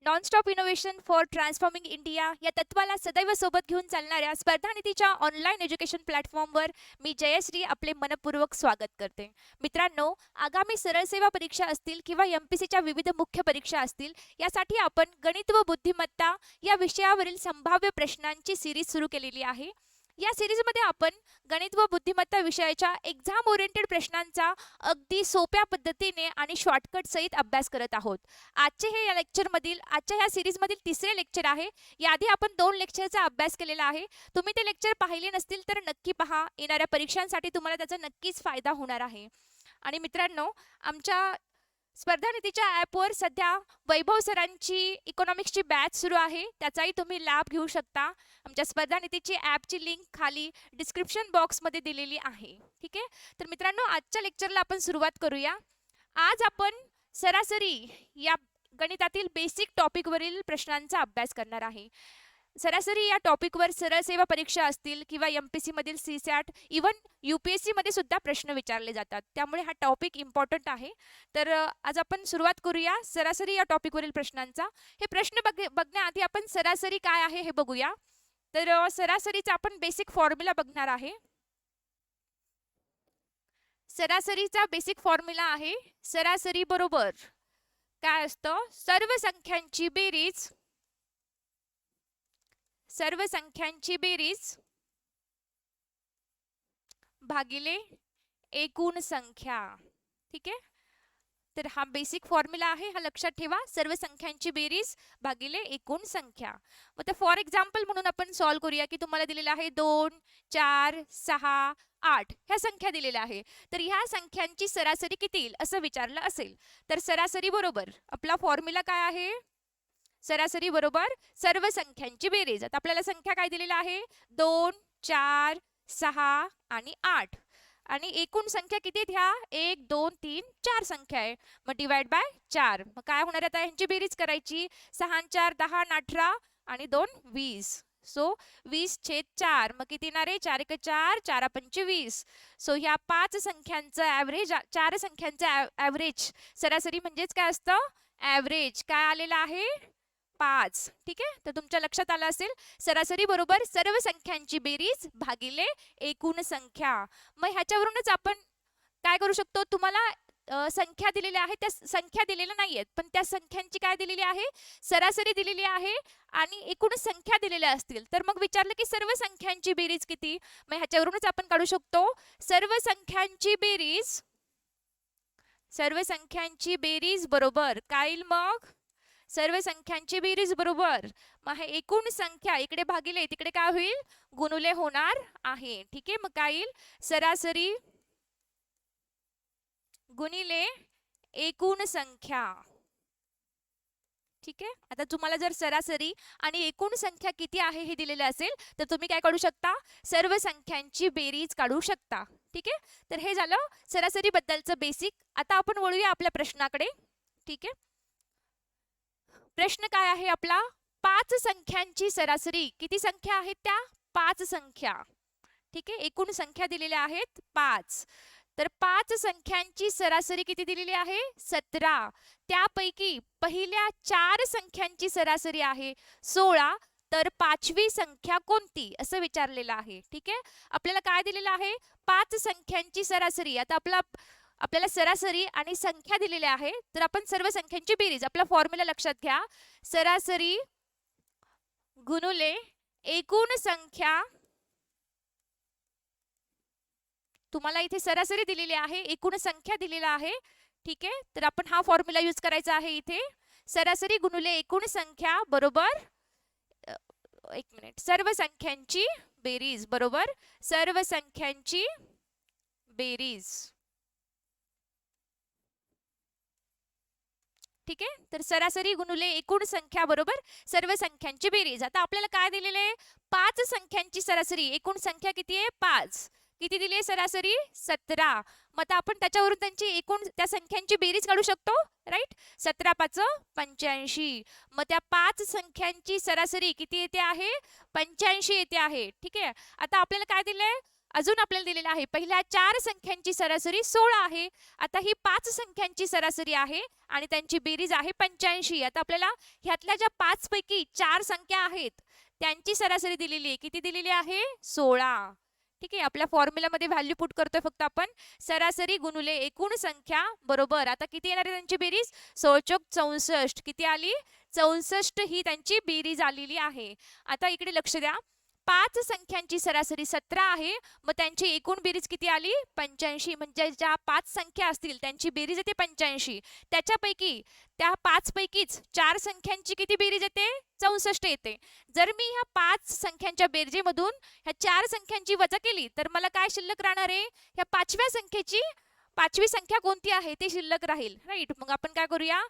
Nonstop innovation for transforming India या तत्वाला सदैव सोबत घेऊन चालणाऱ्या स्पर्धा निधीच्या ऑनलाईन एज्युकेशन प्लॅटफॉर्मवर मी जयश्री आपले मनपूर्वक स्वागत करते. मित्रांनो, आगामी सरळ सेवा परीक्षा असतील किंवा एमपीसीच्या विविध मुख्य परीक्षा असतील, यासाठी आपण गणित व बुद्धिमत्ता या विषयावरील संभाव्य प्रश्नांची सिरीज सुरू केलेली आहे. या सिरीजमध्ये आपण गणित व बुद्धिमत्ता विषयाच्या एक्झाम ओरिएंटेड प्रश्नांचा अगदी सोप्या पद्धतीने आणि शॉर्टकट सहित अभ्यास करत आहोत. आजच्या ह्या सिरीजमधील तिसरे लेक्चर आहे. याआधी आपण 2 लेक्चरचा अभ्यास केलेला आहे. तुम्ही ते लेक्चर पाहिले नसतील तर नक्की पहा. येणाऱ्या परीक्षांसाठी तुम्हाला त्याचा नक्कीच फायदा होणार आहे. आणि मित्रांनो, आमच्या स्पर्धा निधीच्या ॲपवर सध्या वैभव सरांची इकॉनॉमिक्सची बॅच सुरू आहे. त्याचाही तुम्ही लाभ घेऊ शकता. आमच्या स्पर्धा निधीची ॲपची लिंक खाली डिस्क्रिप्शन बॉक्समध्ये दिलेली आहे. ठीक आहे. तर मित्रांनो, आजच्या लेक्चरला आपण सुरुवात करूया. आज आपण सरासरी या गणितातील बेसिक टॉपिकवरील प्रश्नांचा अभ्यास करणार आहे. सरासरी या टॉपिकवर सरळ सेवा परीक्षा असतील किंवा एमपीसी मधील सीसॅट, इवन यूपीएससी मध्ये सुद्धा प्रश्न विचारले जातात. त्यामुळे हा टॉपिक इम्पॉर्टंट आहे. तर आज आपण सुरुवात करूया सरासरी या टॉपिकवरील प्रश्नांचा. हे प्रश्न बघण्याआधी आपण सरासरी काय आहे हे बघूया. तर सरासरीचा आपण बेसिक फॉर्म्युला बघणार आहे. सरासरीचा बेसिक फॉर्म्युला आहे सरासरी बरोबर काय असतं, सर्व संख्यांची बेरीज भागिले एकूण संख्या. ठीक आहे. तर हा बेसिक फॉर्म्युला आहे, हा लक्षात ठेवा. सर्व संख्यांची बेरीज भागिले एकूण संख्या. मग फॉर एक्झाम्पल म्हणून आपण सॉल्व करूया की तुम्हाला दिलेला आहे 2, 4, 6, 8 ह्या संख्या दिलेल्या आहे. तर ह्या संख्यांची सरासरी किती येईल असं विचारलं असेल तर सरासरी बरोबर आपला फॉर्म्युला काय आहे, सरासरी बरोबर सर्व संख्यांची बेरीज. आता आपल्याला संख्या काय दिलेल्या आहे, 2, 4, 6 आणि 8. आणि एकूण संख्या किती ह्या 1, 2, 3, 4 संख्या आहे. मग डिवाइड बाय 4. मग काय होणार, आता ह्यांची बेरीज करायची. 6 4 10 18 आणि 2 20. सो 20/4. मग किती येणार आहे, 4 1 4 4 5 20. सो ह्या 5 संख्यांचं ॲव्हरेज, 4 संख्यांचं ॲव्हरेज सरासरी म्हणजेच काय असतं, ॲव्हरेज काय आलेला आहे 5. ठीक आहे. तर तुमच्या लक्षात आलं असेल सरासरी बरोबर सर्व संख्यांची बेरीज भागिले एकूण संख्या. मग ह्याच्यावरूनच आपण काय करू शकतो, तुम्हाला संख्या दिलेल्या आहेत, त्या संख्या दिलेल्या नाहीयेत पण त्या संख्यांची काय दिलेली आहे, सरासरी दिलेली आहे आणि एकूण संख्या दिलेल्या असतील तर मग विचारलं की सर्व संख्यांची बेरीज किती. मग ह्याच्यावरूनच आपण काढू शकतो सर्व संख्यांची बेरीज बरोबर काय येईल, मग सर्व संख्यांची बेरीज बरोबर मग हे एकूण संख्या इकडे भागिले तिकडे काय होईल, गुणुले होणार आहे. ठीक आहे. मग काय येईल, सरासरी गुणिले एकूण संख्या. ठीक आहे. आता तुम्हाला जर सरासरी आणि एकूण संख्या किती आहे हे दिलेले असेल तर तुम्ही काय काढू शकता, सर्व संख्यांची बेरीज काढू शकता. ठीक आहे. तर हे झालं सरासरी बद्दलचं बेसिक. आता आपण वळूया आपल्या प्रश्नाकडे. ठीक आहे. प्रश्न काय आहे आपला, 5 संख्यांची सरासरी. किती संख्या आहेत त्या, 5 संख्या. ठीक आहे. एकूण संख्या दिलेल्या आहेत 5. तर 5 संख्यांची सरासरी किती दिलेली आहे, 17. त्यापैकी पहिल्या 4 संख्यांची सरासरी आहे 16. तर 5वी संख्या कोणती असं विचारलेलं आहे. ठीक आहे. आपल्याला काय दिलेलं आहे, 5 संख्यांची सरासरी. आता आपल्याला सरासरी आणि संख्या दिलेल्या आहे तर आपण सर्व संख्यांची बेरीज, आपला फॉर्म्युला लक्षात घ्या, सरासरी गुणुले एकूण संख्या. तुम्हाला इथे सरासरी दिलेली आहे, एकूण संख्या दिलेला आहे. ठीक आहे. तर आपण हा फॉर्म्युला यूज करायचा आहे इथे, सरासरी गुणुले एकूण संख्या बरोबर, एक मिनिट, सर्व संख्यांची बेरीज बरोबर सर्व संख्यांची बेरीज. ठीक आहे. तर सरासरी गुणुले एकूण संख्या बरोबर सर्व संख्यांची बेरीज. आता आपल्याला काय दिलेले आहे, 5 संख्यांची सरासरी. एकूण संख्या किती आहे, 5. किती दिली आहे सरासरी, 17. मग आता आपण त्याच्यावरून त्यांची एकूण त्या संख्यांची बेरीज काढू शकतो, राईट. 17 5 85. मग त्या 5 संख्यांची सरासरी किती येते आहे, 85 येते आहे. ठीक आहे. आता आपल्याला काय दिलंय, अजून आपल्याला दिलेलं आहे पहिल्या 4 संख्यांची सरासरी 16 आहे. आता ही 5 संख्यांची सरासरी आहे आणि त्यांची बेरीज आहे 85. आता आपल्याला ह्यातल्या ज्या 5 पैकी 4 संख्या आहेत त्यांची सरासरी दिलेली आहे. किती दिलेली आहे? 16. ठीक आहे, आपल्या फॉर्म्युलामध्ये व्हॅल्यू पुट करतोय फक्त आपण. सरासरी गुणुले एकूण संख्या बरोबर. आता किती येणार आहे त्यांची बेरीज? 16 64. किती आली? 64 ही त्यांची बेरीज आलेली आहे. आता इकडे लक्ष द्या, 5 संख्यांची सरासरी 17 आहे, मग त्यांची एकूण बेरीज किती आली? 85. म्हणजे ज्या 5 संख्या असतील त्यांची बेरीज येते 85. त्याच्यापैकी त्या 5 पैकीच 4 संख्यांची किती बेरीज येते? 64 येते. जर मी ह्या 5 संख्यांच्या बेरजेमधून ह्या 4 संख्यांची वजा केली तर मला काय शिल्लक राहणार आहे? ह्या 5व्या संख्येची 5वी संख्या कोणती आहे ते शिल्लक राहील. राईट, मग आपण काय करूया,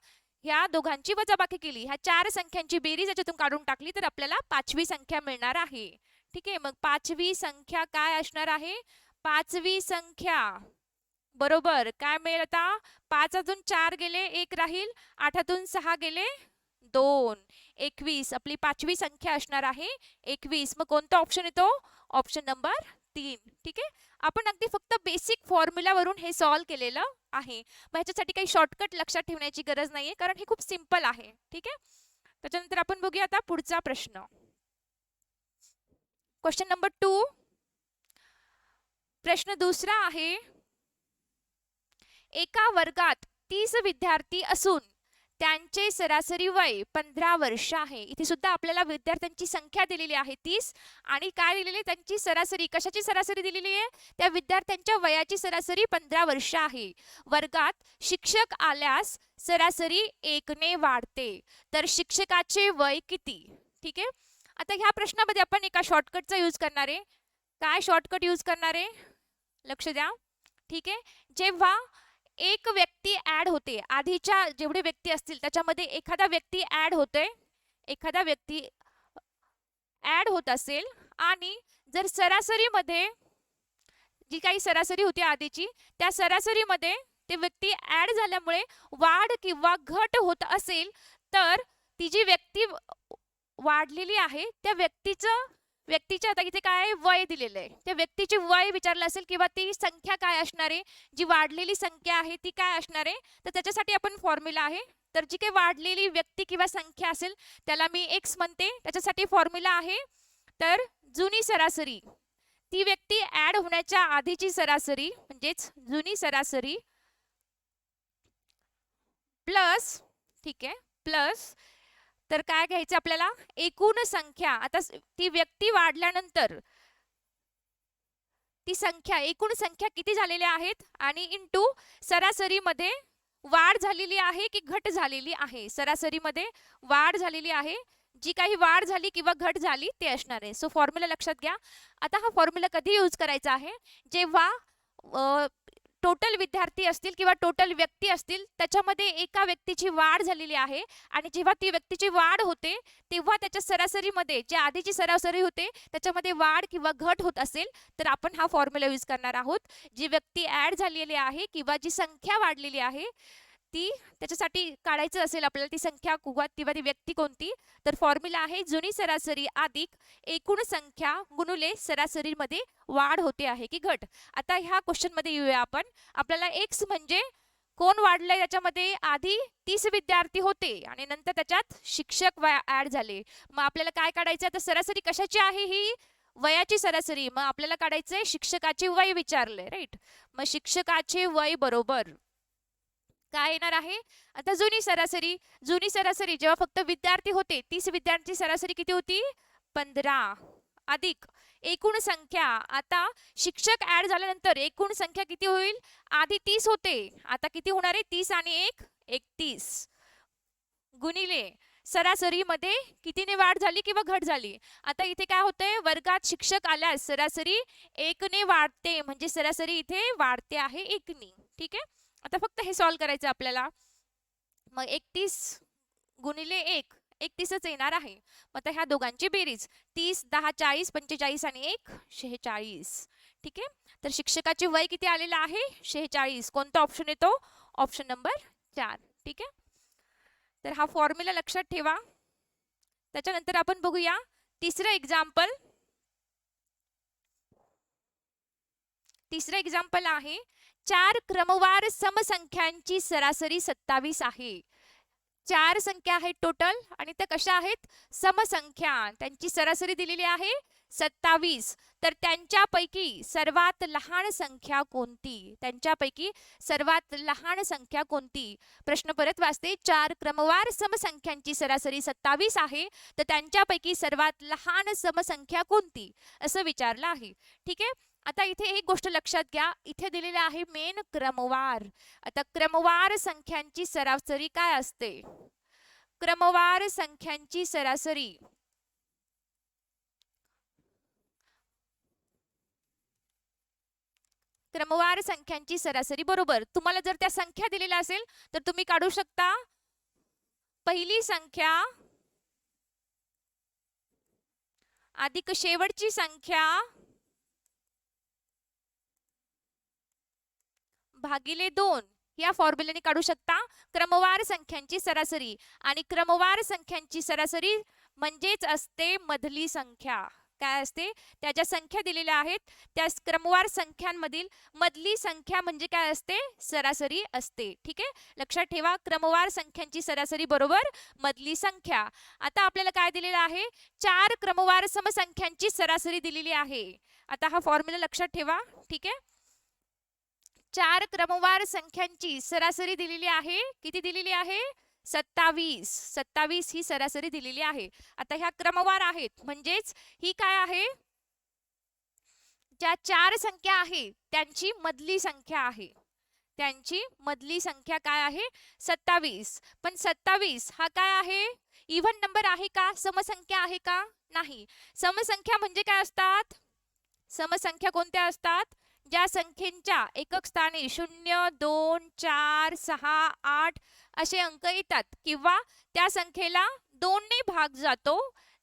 ह्या दोघांची वजाबाकी केली, ह्या 4 संख्यांची बेरीज याच्यातून काढून टाकली तर आपल्याला 5वी संख्या मिळणार आहे. ठीक आहे, मग 5वी संख्या काय असणार आहे? 5वी संख्या बरोबर काय मिळेल आता? 5 अजून 4 गेले 1 राहील, 8 6 गेले 2, 21. आपली 5वी संख्या असणार आहे 21. मग कोणता ऑप्शन येतो? Option number 3. ठीक आहे, आपण अगदी फक्त बेसिक फॉर्म्युलावरून हे सॉल्व केलेलं आहे. मग ह्याच्यासाठी काही शॉर्टकट लक्षात ठेवण्याची गरज नाहीये कारण हे खूप सिंपल आहे. ठीक आहे, त्याच्यानंतर आपण बघूया आता पुढचा प्रश्न. Question number 2. प्रश्न दुसरा आहे, एका वर्गात 30 विद्यार्थी असून त्यांचे सरासरी वय 15 वर्ष आहे. इथे सुद्धा आपल्याला विद्यार्थ्यांची संख्या दिलेली आहे 30 आणि काय दिलेली? त्यांची सरासरी. कशाची सरासरी दिलेली आहे? त्या विद्यार्थ्यांच्या वयाची सरासरी 15 वर्ष आहे. वर्गात शिक्षक आल्यास सरासरी 1 ने वाढते, तर शिक्षकाचे वय किती? ठीक आहे, आता ह्या प्रश्नामध्ये आपण एका शॉर्टकटचा यूज करणार आहे. काय शॉर्टकट यूज करणार आहे? लक्ष द्या. ठीक आहे, जेव्हा एक व्यक्ती ऍड होते, आधीच्या जेवढे व्यक्ती असतील त्याच्यामध्ये एखादा व्यक्ती ऍड होतोय, एखादा व्यक्ती ऍड होत असेल आणि जर सरासरीमध्ये जी काही सरासरी होती आधीची त्या सरासरीमध्ये ते व्यक्ती ऍड झाल्यामुळे वाढ किंवा घट होत असेल तर ती जी व्यक्ती वाढलेली आहे त्या व्यक्तीच्या आता इथे काय वय दिलेलं आहे, त्या व्यक्तीचे वय विचारलं असेल किंवा ती संख्या काय असणार आहे, जी वाढलेली संख्या आहे ती काय असणार आहे, तर त्याच्यासाठी आपण फॉर्म्युला आहे. तर जी काही वाढलेली व्यक्ती किंवा संख्या असेल त्याला मी एक्स म्हणते, त्याच्यासाठी फॉर्म्युला आहे. तर जुनी सरासरी, ती व्यक्ती ऍड होण्याच्या आधीची सरासरी म्हणजेच जुनी सरासरी प्लस, ठीक आहे, प्लस तर काय घ्यायचं आपल्याला? एकूण संख्या. आता ती व्यक्ती वाढल्यानंतर ती संख्या, एकूण संख्या किती झालेल्या आहेत आणि इंटू सरासरीमध्ये वाढ झालेली आहे की घट झालेली आहे. सरासरीमध्ये वाढ झालेली आहे, जी काही वाढ झाली किंवा घट झाली ते असणार आहे. सो फॉर्म्युला लक्षात घ्या. आता हा फॉर्म्युला कधी यूज करायचा आहे? जेव्हा टोटल विद्यार्थी असतील किंवा टोटल व्यक्ती असतील त्याच्यामध्ये एका व्यक्तीची वाढ झालेली आहे आणि जेव्हा ती व्यक्तीची वाढ होते तेव्हा त्याच्या सरासरीमध्ये जे आधीची सरासरी होते त्याच्यामध्ये वाढ किंवा घट होत असेल तर आपण हा फॉर्म्युला यूज करणार आहोत. जी व्यक्ती ऍड झालेली आहे किंवा जी संख्या वाढलेली आहे ती त्याच्यासाठी काढायचं असेल आपल्याला ती संख्या किंवा ती व्यक्ती कोणती, तर फॉर्म्युला आहे जुनी सरासरी अधिक एकूण संख्या गुणुले सरासरीमध्ये वाढ होते आहे की घट. आता ह्या क्वेश्चन मध्ये येऊया आपण. आपल्याला एक्स म्हणजे कोण वाढलंय, त्याच्यामध्ये आधी 30 विद्यार्थी होते आणि नंतर त्याच्यात शिक्षक ऍड झाले. मग आपल्याला काय काढायचं? आता सरासरी कशाची आहे? ही वयाची सरासरी. मग आपल्याला काढायचंय शिक्षकाचे वय विचारलंय, राईट. मग शिक्षकाचे वय बरोबर काय येणार आहे? आता जुनी सरासरी, जुनी सरासरी जेव्हा फक्त विद्यार्थी होते 30 विद्यार्थी सरासरी किती होती? 15 अधिक एकूण संख्या. आता शिक्षक ऍड झाल्यानंतर एकूण संख्या किती होईल? आधी 30 होते, आता किती होणार आहे? 30 आणि 1 31 गुणिले सरासरीमध्ये कितीने वाढ झाली किंवा घट झाली. आता इथे काय होतंय? वर्गात शिक्षक आल्यास सरासरी 1 ने वाढते म्हणजे सरासरी इथे वाढते आहे 1 ने. ठीक आहे, आता फक्त हे सॉल्व करायचं आपल्याला. मग 31 गुणिले 1 31च येणार आहे. मग आता ह्या दोघांची बेरीज 30 10 40 45 आणि 1 46. ठीक आहे, तर शिक्षकाचे वय किती आलेलं आहे? 46. कोणता ऑप्शन येतो? Option number 4. ठीक आहे, तर हा फॉर्म्युला लक्षात ठेवा. त्याच्यानंतर आपण बघूया तिसरं एक्झाम्पल. तिसरं एक्झाम्पल आहे, 4 क्रमवार समसंख्यांची सरासरी 27 आहे. 4 संख्या आहेत टोटल आणि त्या कशा आहेत, समसंख्या, त्यांची सरासरी दिलेली आहे 27. तर त्यांच्यापैकी सर्वात लहान संख्या कोणती, त्यांच्यापैकी सर्वात लहान संख्या कोणती. प्रश्न परत वाचते, 4 क्रमवार समसंख्यांची सरासरी 27 आहे, तर त्यांच्यापैकी सर्वात लहान समसंख्या कोणती असं विचारलं आहे. ठीक आहे. आता इथे एक गोष्ट लक्षात घ्या, इथे दिलेले आहे मेन क्रमवार. आता क्रमवार संख्यांची सरासरी काय असते, क्रमवार संख्यांची सरासरी क्रमवार संख्यांची सरासरी बरोबर तुम्हाला जर त्या संख्या दिलेल्या असेल तर तुम्ही काढू शकता पहिली संख्या अधिक शेवटची संख्या भागिले 2 या फॉर्म्युल्याने काढू शकता क्रमवार संख्यांची सरासरी. आणि क्रमवार संख्यांची सरासरी म्हणजेच असते मधली संख्या. काय असते, त्या ज्या संख्या दिलेल्या आहेत त्या क्रमवार संख्यांमधील मधली संख्या म्हणजे काय असते, सरासरी असते. ठीक आहे, लक्षात ठेवा, क्रमवार संख्यांची सरासरी बरोबर मधली संख्या. आता आपल्याला काय दिलेलं आहे, 4 क्रमवार समसंख्यांची सरासरी दिलेली आहे. आता हा फॉर्म्युला लक्षात ठेवा. ठीक आहे, 4 क्रमवार संख्यांची सरासरी दिलेली आहे, किती दिलेली आहे, 27. 27 ही सरासरी दिलेली आहे. आता ह्या क्रमवार आहेत म्हणजेच ही काय आहे, ज्या 4 संख्या आहे त्यांची मधली संख्या आहे, त्यांची मधली संख्या काय आहे, 27. पण 27 हा काय आहे, इव्हन नंबर आहे का, समसंख्या आहे का, नाही. समसंख्या म्हणजे काय असतात, समसंख्या कोणत्या असतात, ज्या संख्येच्या एकक स्थानी 0, 2, 4, 6, 8 असे अंक येतात किंवा त्या संख्येला 2 ने भाग जातो,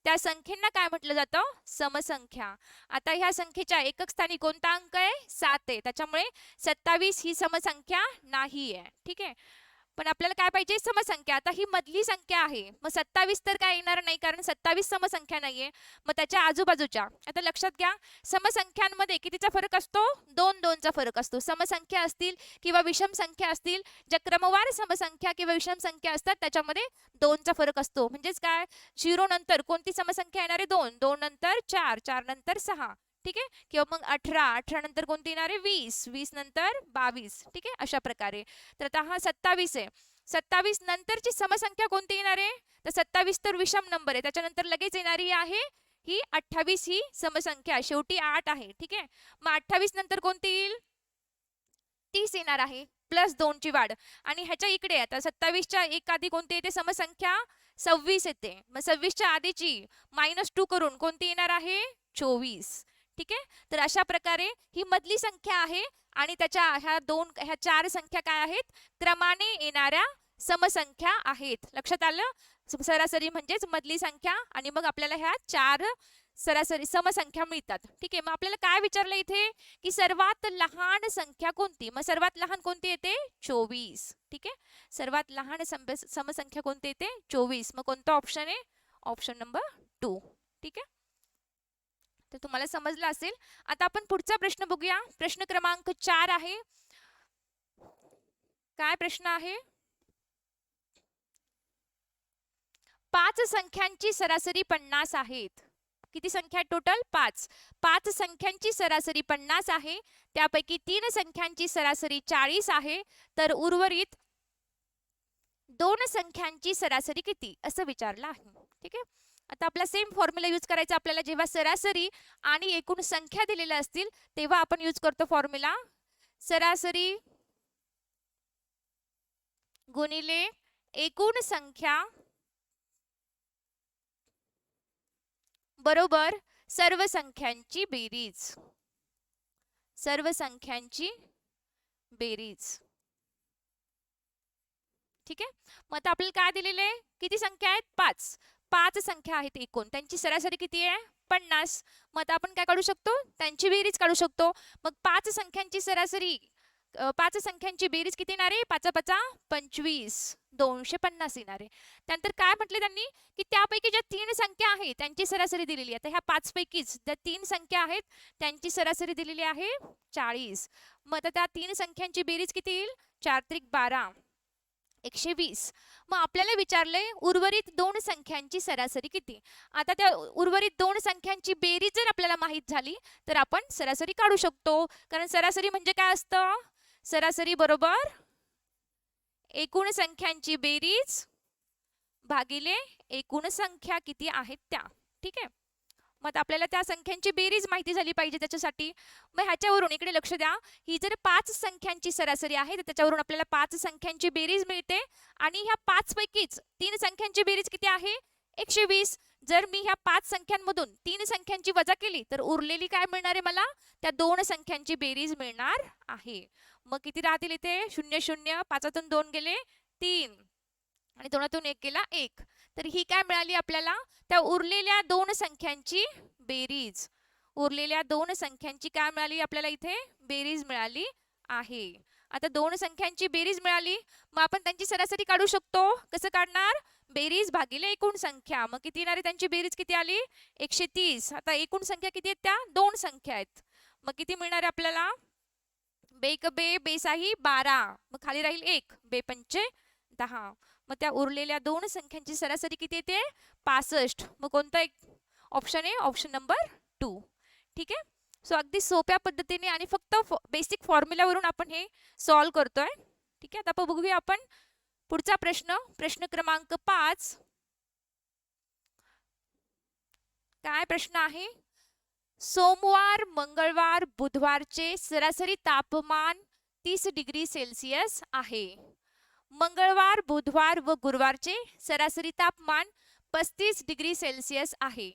त्या संख्येला काय म्हटलं जातं, समसंख्या. आता ह्या संख्येच्या एकक स्थानी कोणता अंक आहे, 7 आहे, त्याच्यामुळे 27 ही समसंख्या नाही आहे. ठीक आहे, पण आपल्याला काय पाहिजे, समसंख्या. आता ही मधली संख्या आहे, मग 27 तर काय येणार नाही कारण 27 समसंख्या नाहीये, मग त्याच्या आजूबाजूच्या. आता लक्षात घ्या, समसंख्यांमध्ये कितीचा फरक असतो, 2-2चा फरक असतो. समसंख्या असतील किंवा विषम संख्या असतील, ज्या क्रमवार समसंख्या किंवा विषम संख्या असतात त्याच्यामध्ये 2चा फरक असतो. म्हणजेच काय, 0 नंतर कोणती समसंख्या येणार आहे, 2, 2 नंतर 4, 4 नंतर 6. ठीक आहे, किंवा मग 18, 18 नंतर कोणती येणार आहे, 20, 20 नंतर 22. ठीक आहे, अशा प्रकारे. तर आता हा 27 आहे, 27 नंतरची समसंख्या कोणती येणार आहे, तर 27 तर विषम नंबर आहे, त्याच्यानंतर लगेच येणारी आहे ही 28 ही समसंख्या, शेवटी 8 आहे. ठीक आहे, मग 28 नंतर कोणती येईल, 30 येणार आहे, प्लस 2 ची वाढ. आणि ह्याच्या इकडे आता 27च्या एक आधी कोणती येते समसंख्या, 26 येते, मग 26च्या आधीची -2 करून कोणती येणार आहे, 24. ठीक आहे, तर अशा प्रकारे ही मधली संख्या आहे आणि त्याच्या ह्या 4 संख्या काय आहेत, क्रमाने येणाऱ्या समसंख्या आहेत. लक्षात आलं, सरासरी म्हणजेच मधली संख्या आणि मग आपल्याला ह्या 4 सरासरी समसंख्या मिळतात. ठीक आहे, मग आपल्याला काय विचारलं इथे की सर्वात लहान संख्या कोणती, मग सर्वात लहान कोणती येते, 24. ठीक आहे, सर्वात लहान समसंख्या कोणती येते, 24. मग कोणता ऑप्शन आहे, ऑप्शन नंबर 2. ठीक आहे, तर तुम्हाला समजलं असेल. आता आपण पुढचा प्रश्न बघूया, प्रश्न क्रमांक 4 आहे. काय प्रश्न आहे, 5 संख्यांची सरासरी 50 आहेत. किती संख्या टोटल, 5. 5 संख्यांची सरासरी 50 आहे, त्यापैकी 3 संख्यांची सरासरी 40 आहे, तर उर्वरित 2 संख्यांची सरासरी किती असं विचारलं आहे. ठीक आहे, आता आपला सेम फॉर्म्युला यूज करायचा आपल्याला, जेव्हा सरासरी आणि एकूण संख्या दिलेल्या असतील तेव्हा आपण यूज करतो फॉर्म्युला, सरासरी गुणिले एकूण संख्या बरोबर सर्व संख्यांची बेरीज. सर्व संख्यांची बेरीज. ठीक आहे, मग आता आपल्याला काय दिलेले आहे, किती संख्या आहेत, 5. 5 संख्या आहेत एकूण, त्यांची सरासरी किती आहे, 50. मग आता आपण काय काढू शकतो, त्यांची बेरीज काढू शकतो. मग 5 संख्यांची सरासरी पाच संख्यांची बेरीज किती येणार आहे? 5 5 25, 250 येणार आहे. त्यानंतर काय म्हटले त्यांनी की त्यापैकी ज्या 3 संख्या आहेत त्यांची सरासरी दिलेली आहे. आता ह्या 5 पैकीच ज्या 3 संख्या आहेत त्यांची सरासरी दिलेली आहे 40. मग आता त्या 3 संख्यांची बेरीज किती येईल? 4 त्रिक 12, 120. मग आपल्याला विचारलंय उर्वरित 2 संख्यांची सरासरी किती. आता त्या उर्वरित 2 संख्यांची बेरीज जर आपल्याला माहित झाली तर आपण सरासरी काढू शकतो. कारण सरासरी म्हणजे काय असतं? सरासरी बरोबर एकूण संख्यांची बेरीज भागिले एकूण संख्या किती आहेत त्या. ठीक आहे. मग आपल्याला त्या संख्यांची बेरीज माहिती झाली पाहिजे त्याच्यासाठी. मग ह्याच्यावरून इकडे लक्ष द्या, ही जर 5 संख्यांची सरासरी आहे तर त्याच्यावरून आपल्याला 5 संख्यांची बेरीज मिळते आणि ह्या 5 पैकीच 3 संख्यांची बेरीज किती आहे? 120. जर मी ह्या 5 संख्यांमधून 3 संख्यांची वजा केली तर उरलेली काय मिळणार आहे मला? त्या 2 संख्यांची बेरीज मिळणार आहे. मग किती राहतील इथे? 0 0, 5तून 2 गेले 3 आणि 2तून 1 गेला 1. तर ही काय मिळाली आपल्याला? त्या उरलेल्या 2 संख्यांची बेरीज. उरलेल्या 2 संख्यांची काय मिळाली आपल्याला इथे? बेरीज मिळाली आहे. आता 2 संख्यांची बेरीज मिळाली, मग आपण त्यांची सरासरी काढू शकतो. कसं काढणार? बेरीज भागिले एकूण संख्या. मग किती येणार आहे त्यांची बेरीज? किती आली? 130. आता एकूण संख्या किती आहेत? त्या 2 संख्या आहेत. मग किती मिळणार आहे आपल्याला? बेक बे बेसाही 12, मग खाली राहील 1, बे पंचे 10. मग त्या उरलेल्या 2 संख्यांची सरासरी किती येते? 65. मग कोणता एक ऑप्शन आहे? Option number 2. ठीक आहे. सो अगदी सोप्या पद्धतीने आणि फक्त बेसिक फॉर्म्युलावरून आपण हे सॉल्व करतोय. ठीक आहे. आता आपण बघूया आपण पुढचा प्रश्न. प्रश्न क्रमांक 5. काय प्रश्न आहे? सोमवार, मंगळवार, बुधवारचे सरासरी तापमान 30 डिग्री सेल्सिअस आहे. मंगळवार, बुधवार व गुरुवारचे सरासरी तापमान 35 डिग्री सेल्सिअस आहे.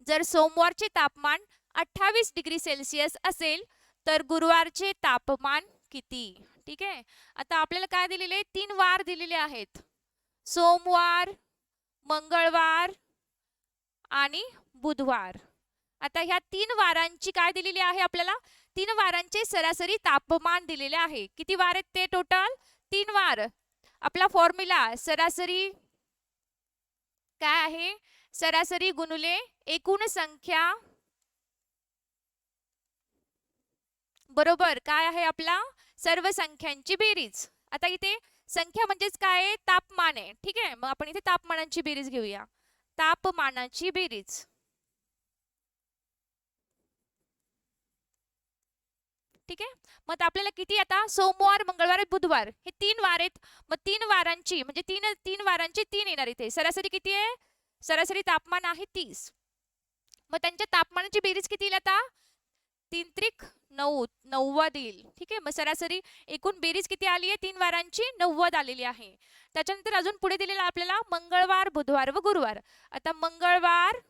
जर सोमवारचे तापमान 28 डिग्री सेल्सिअस असेल तर गुरुवारचे तापमान किती? ठीक आहे. आता आपल्याला काय दिलेले? 3 वार दिलेले आहेत. सोमवार, मंगळवार आणि बुधवार. आता ह्या 3 वारांची काय दिलेली आहे आपल्याला? 3 वारांचे सरासरी तापमान दिलेले आहे. किती वार आहेत ते टोटल? 3 वार. आपला फॉर्म्युला सरासरी काय आहे? सरासरी गुणिले एकूण संख्या बरोबर काय आहे आपला? सर्व संख्यांची बेरीज. आता इथे संख्या म्हणजेच काय आहे? तापमान आहे. ठीक आहे. मग आपण इथे तापमानाची बेरीज घेऊया. तापमानाची बेरीज. ठीक आहे. मग आपल्याला किती आता? सोमवार, मंगळवार, बुधवार हे 3 वार आहेत. मग 3 वारांची म्हणजे 3 वारांची 3 येणार इथे. सरासरी किती आहे? सरासरी तापमान आहे 30. मग त्यांच्या तापमानाची बेरीज किती येईल आता? 3 त्रिक 9, 90 येईल. ठीक आहे. मग सरासरी एकूण बेरीज किती आली आहे? 3 वारांची 90 आलेली आहे. त्याच्यानंतर अजून पुढे दिलेला आपल्याला मंगळवार, बुधवार व गुरुवार. आता मंगळवार,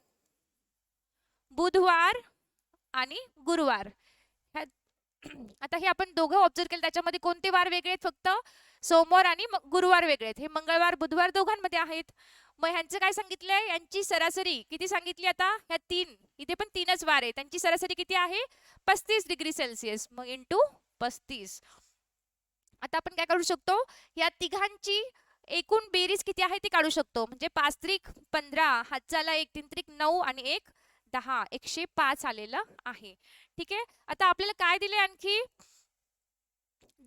बुधवार आणि गुरुवार. आता हे आपण दोघं ऑब्झर्व केलं. त्याच्यामध्ये कोणते वार वेगळे आहेत? फक्त सोमवार आणि गुरुवार वेगळे आहेत. हे मंगळवार, बुधवार दोघांमध्ये आहेत. मग ह्यांचं काय सांगितलंय? यांची सरासरी किती सांगितली? आता ह्या 3 इथे पण 3च वार आहे. त्यांची सरासरी किती आहे? 35 डिग्री सेल्सिअस. मग इंटू 35. आता आपण काय करू शकतो? या तिघांची एकूण बेरीज किती आहे ती काढू शकतो. म्हणजे 5 त्रिक 15, हातचाला 1, 3 त्रिक 9 आणि 1 10, 105 आलेलं आहे. ठीक आहे. आता आपल्याला काय दिले आणखी?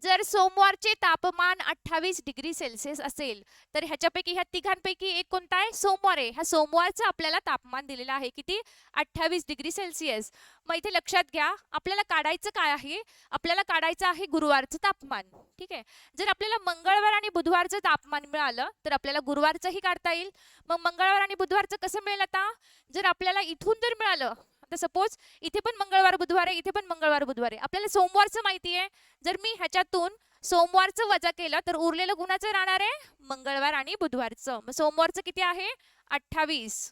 जर सोमवारचे तापमान 28 डिग्री सेल्सिअस असेल तर ह्याच्यापैकी ह्या तिघांपैकी एक कोणता आहे? सोमवार आहे. ह्या सोमवारचं आपल्याला तापमान दिलेलं आहे किती? 28 डिग्री सेल्सिअस. मग इथे लक्षात घ्या, आपल्याला काढायचं काय आहे? आपल्याला काढायचं आहे गुरुवारचं तापमान. ठीक आहे. जर आपल्याला मंगळवार आणि बुधवारचं तापमान मिळालं तर आपल्याला गुरुवारचंही काढता येईल. मग मंगळवार आणि बुधवारचं कसं मिळेल? आता जर आपल्याला इथून जर मिळालं, आता सपोज इथे पण मंगळवार बुधवार आहे, इथे पण मंगळवार बुधवार आहे. आपल्याला सोमवारचं माहिती आहे. जर मी ह्याच्यातून सोमवारचं वजा केलं तर उरलेलं गुणाचं राहणार आहे मंगळवार आणि बुधवारचं. मग सोमवारचं किती आहे? 28.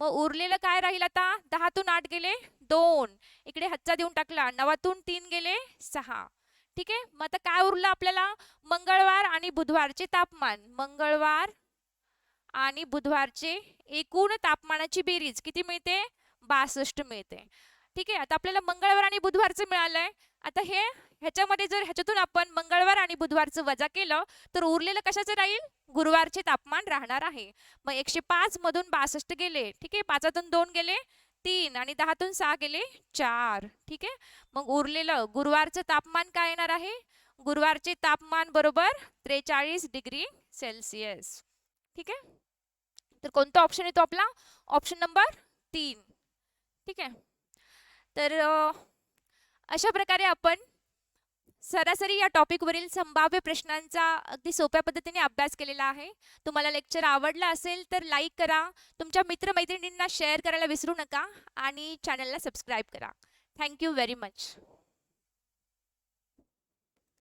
मग उरलेलं काय राहील आता? 10तून 8 गेले 2, इकडे हातचा देऊन टाकला, 9तून 3 गेले 6. ठीक आहे. मग आता काय उरलं आपल्याला? मंगळवार आणि बुधवारचे तापमान. मंगळवार आणि बुधवारचे एकूण तापमानाची बेरीज किती मिळते? 62 मिळते. ठीक आहे. आता आपल्याला मंगळवार आणि बुधवारचं मिळालंय. आता ह्याच्यामध्ये जर ह्याच्यातून आपण मंगळवार आणि बुधवारचं वजा केलं तर उरलेलं कशाचं राहील? गुरुवारचे तापमान राहणार आहे. मग 105 मधून 62 गेले, ठीक आहे, 5तून 2 गेले 3 आणि 10तून 6 गेले 4, ठीक आहे. मग उरलेलं गुरुवारचं तापमान काय येणार आहे? गुरुवारचे तापमान बरोबर 43 डिग्री सेल्सिअस, ठीक आहे. तर कोणता ऑप्शन येतो आपला? ऑप्शन नंबर 3, ठीक आहे. तर अशा प्रकारे आपण सरासरी या टॉपिकवरील संभाव्य प्रश्नांचा अगदी सोप्या पद्धतीने अभ्यास केलेला आहे. तुम्हाला लेक्चर आवडला असेल तर लाईक करा, तुमच्या मित्रमैत्रिणींना शेअर करायला विसरू नका आणि चॅनलला सबस्क्राईब करा. Thank you very much.